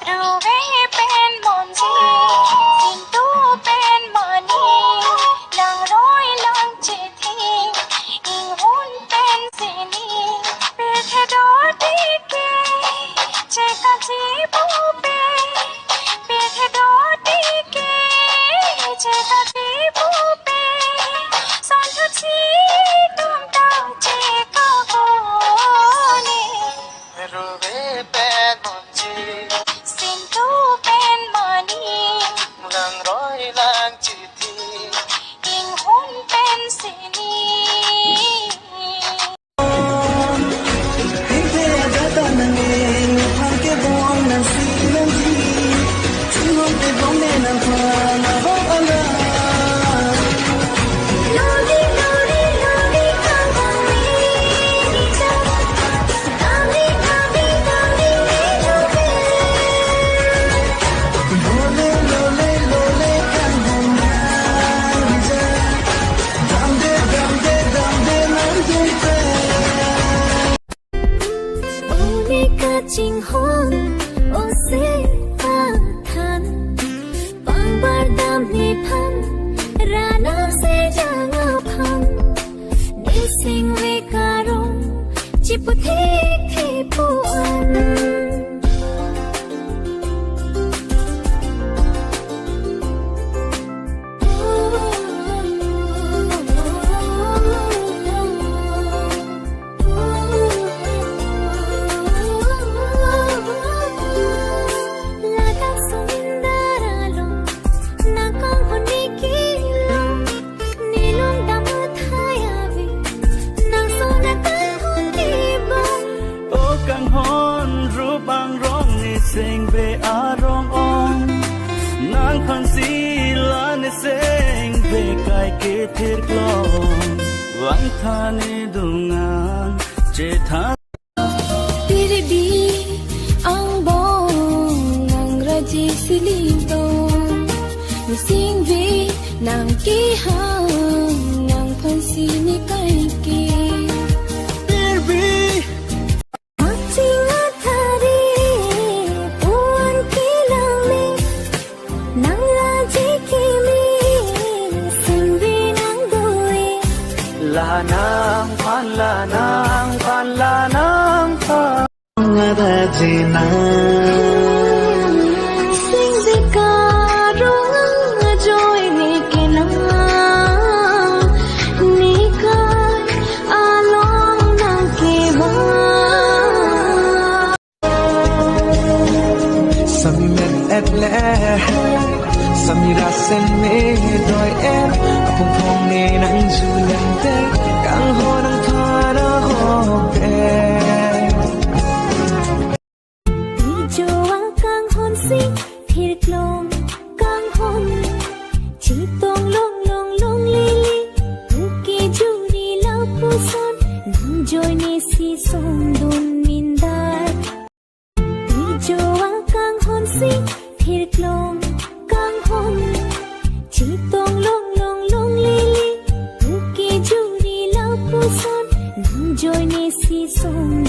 ดูเวเป็นมนจีสินตู้เป็นมอนีลังร้อยลังจิตทีอิงหุ่นเป็นสีนีเปเทโดดีเกเจกันจีปูเปเปเทโดดีเกเจกันจีปูเปสอนทุกทีตุ้มตาเจก็โกนีดูเวเป็นมนจีสินตู้เป็นมอนีลังร้อยลังจิตทีอิงหุ่นเป็นสีนีChinh hôn ô xế pha than bằng bar đam ni pan ra nam se jang pan ni sing ve karong chipu the pu an Sing về arong ong nang phan si la ne sing về kai ke thir klong wang thani dungan che tha tere di ang bong nang raji silim to ni sing ve nang ki hang nang phan si ni kai ke la nang phan la nang phan ngada jina sing ve karong joy ne ke na ni kai along nang ke ba Samimet et le Samira sen me doi em Phong phong ne nang ju lang te Kang ho nang tha na ho te Ni jo ang kang hon si thir klong kang hon Chi tong long long long li li Tu ki ju ni lau pu son Nang joy ne si song dun min dai Ni jo ang kang hon si thir klong kang hon Chi tong long long long li li Tu ki ju ni lau pu son Nang joy ne si song